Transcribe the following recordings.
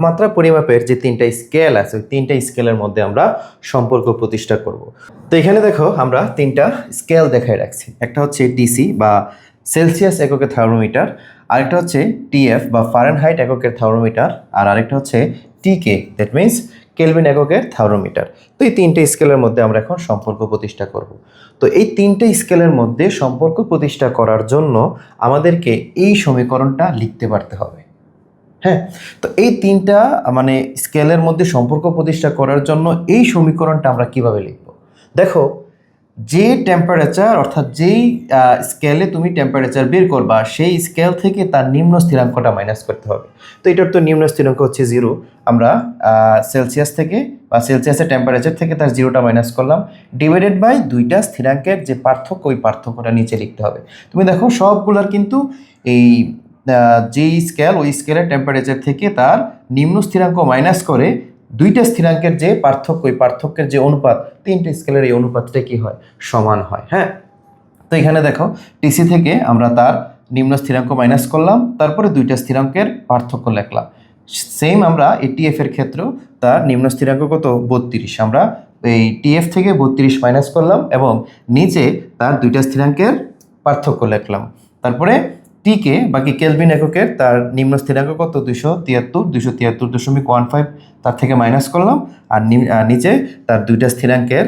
তাপমাত্রা পরিমাপের যে তিনটা স্কেল আছে ওই তিনটা স্কেলের মধ্যে আমরা সম্পর্ক প্রতিষ্ঠা করব। তো এখানে দেখো আমরা তিনটা স্কেল দেখায় রাখছি। একটা হচ্ছে ডিসি বা সেলসিয়াস এককের থার্মোমিটার, আরেকটা হচ্ছে টিএফ বা ফারেনহাইট এককের থার্মোমিটার, আর আরেকটা হচ্ছে টিকে, দ্যাট মিনস কেলভিন এককের থার্মোমিটার। তো এই তিনটে স্কেলের মধ্যে আমরা এখন সম্পর্ক প্রতিষ্ঠা করব। তো এই তিনটে স্কেলের মধ্যে সম্পর্ক প্রতিষ্ঠা করার জন্য আমাদেরকে এই সমীকরণটা লিখতে পারতে হবে। হ্যাঁ, তো এই তিনটা মানে স্কেলের মধ্যে সম্পর্ক প্রতিষ্ঠা করার জন্য এই সমীকরণটা আমরা কিভাবে লিখব? দেখো, যে টেম্পারেচার অর্থাৎ যেই স্কেলে তুমি টেম্পারেচার বের করবা সেই স্কেল থেকে তার নিম্ন স্থিরাঙ্কটা মাইনাস করতে হবে। তো এটার তো নিম্ন স্থিরাঙ্ক হচ্ছে 0। আমরা সেলসিয়াস থেকে বা সেলসিয়াসের টেম্পারেচার থেকে তার 0টা মাইনাস করলাম, ডিভাইডেড বাই দুইটা স্থিরাঙ্কের যে পার্থক্য ওই পার্থক্যটা নিচে লিখতে হবে। তুমি দেখো সবগুলার কিন্তু এই যেই স্কেল ওই স্কেলের টেম্পারেচার থেকে তার নিম্ন স্থিরাঙ্ক মাইনাস করে দুইটা স্থিরাঙ্কের যে পার্থক্য ওই পার্থক্যের যে অনুপাত, তিনটে স্কেলের এই অনুপাতটা কি হয়? সমান হয়। হ্যাঁ, তো এখানে দেখো টিসি থেকে আমরা তার নিম্ন স্থিরাঙ্ক মাইনাস করলাম, তারপরে দুইটা স্থিরাঙ্কের পার্থক্য লিখলাম। সেম আমরা এই টিএফ এর ক্ষেত্রেও তার নিম্ন স্থিরাঙ্ক কত? 32। আমরা এই টিএফ থেকে 32 মাইনাস করলাম এবং নিচে তার দুইটা স্থিরাঙ্কের পার্থক্য লিখলাম। তারপরে টিকে বাকি কেলভিন এককের তার নিম্ন স্থিরাঙ্ক কত? 273.15 তার থেকে মাইনাস করলাম আর নিচে তার দুইটা স্থিরাঙ্কের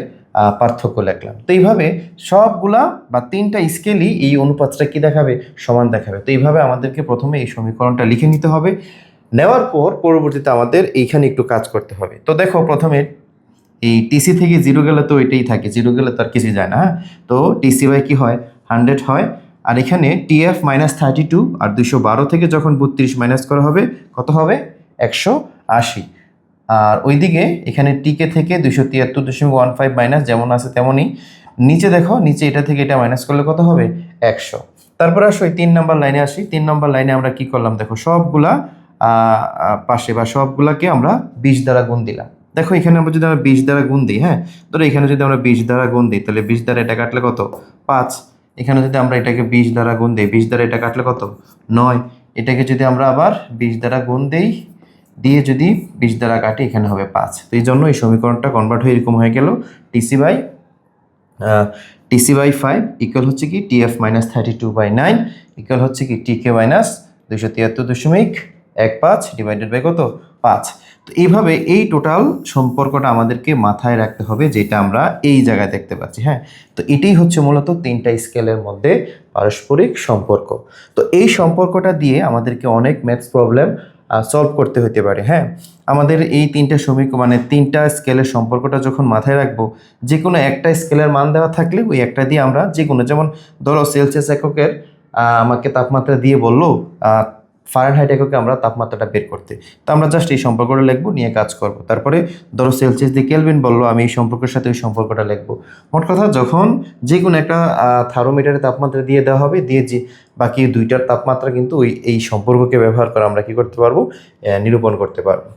পার্থক্য লিখলাম। তো এইভাবে সবগুলা বা তিনটা স্কেলই এই অনুপাতটা কি দেখাবে? সমান দেখাবে। তো এইভাবে আমাদেরকে প্রথমে এই সমীকরণটা লিখে নিতে হবে। নেওয়ার পর পরবর্তীতে আমাদের এইখানে একটু কাজ করতে হবে। তো দেখো প্রথমে এই টিসি থেকে 0 গেলে তো এটাই থাকে, 0 গেলে তো আর কিছু যায় না। হ্যাঁ, তো টিসি বাই কি হয়? 100 হয়। আর এখানে টিএফ -32 আর 212 থেকে যখন 32 মাইনাস করা হবে কত হবে? 180। আর ওইদিকে এখানে টিকে থেকে 273.15 মাইনাস যেমন আছে তেমনই। নিচে দেখো, নিচে এটা থেকে এটা মাইনাস করলে কত হবে? 100। তারপর আসো 3 নম্বর লাইনে আসি। 3 নম্বর লাইনে আমরা কি করলাম? দেখো সবগুলা পাশে বা সবগুলাকে আমরা 20 দ্বারা গুণ দিলাম। দেখো এখানে আমরা যদি আমরা 20 দ্বারা গুণ দিই, হ্যাঁ, ধরো এখানে যদি আমরা 20 দ্বারা গুণ দিই তাহলে 20 দ্বারা এটা কাটলে কত? 5। এখানে যদি আমরা এটাকে 20 দ্বারা গুণ দিই, 20 দ্বারা এটা কাটলে কত? 9। এটাকে যদি আমরা আবার 20 দ্বারা গুণ দিই, দিয়ে যদি 20 দ্বারা কাটি, এখানে হবে 5। তো এই জন্য এই সমীকরণটা কনভার্ট হয়ে এরকম হয়ে গেল টিসি বাই 5 ইকুয়াল হচ্ছে কি টিএফ -32/9 ইকুয়াল হচ্ছে কি টিকে -273.15 ডিভাইডেড বাই কত? 5। তো এইভাবে এই টোটাল সম্পর্কটা আমাদেরকে মাথায় রাখতে হবে, যেটা আমরা এই জায়গায় দেখতে পাচ্ছি। হ্যাঁ, তো এটাই হচ্ছে মূলত তিনটা স্কেলের মধ্যে পারস্পরিক সম্পর্ক। তো এই সম্পর্কটা দিয়ে আমাদেরকে অনেক ম্যাথস প্রবলেম সলভ করতে হতে পারে। হ্যাঁ, আমাদের এই তিনটা সমীকরণ মানে তিনটা স্কেলের সম্পর্কটা যখন মাথায় রাখবো, যে কোনো একটা স্কেলের মান দেওয়া থাকলে ওই একটা দিয়ে আমরা যে কোনো, যেমন ধরো সেলসিয়াস এককের আমাকে তাপমাত্রা দিয়ে বললো ফারেনহাইট এককে আমরা তাপমাত্রাটা বের করতে, তো আমরা জাস্ট এই সম্পর্কটা লিখবো, নিয়ে কাজ করব। তারপরে ধরো সেলসিয়াস দিয়ে কেলভিন বললো, আমি এই সম্পর্কের সাথে ওই সম্পর্কটা লিখবো। মোট কথা, যখন যে কোনো একটা থার্মোমিটারের তাপমাত্রা দিয়ে দেওয়া হবে, দিয়ে যে বাকি দুইটার তাপমাত্রা কিন্তু এই সম্পর্ককে ব্যবহার করে আমরা কি করতে পারবো? নিরূপণ করতে পারবো।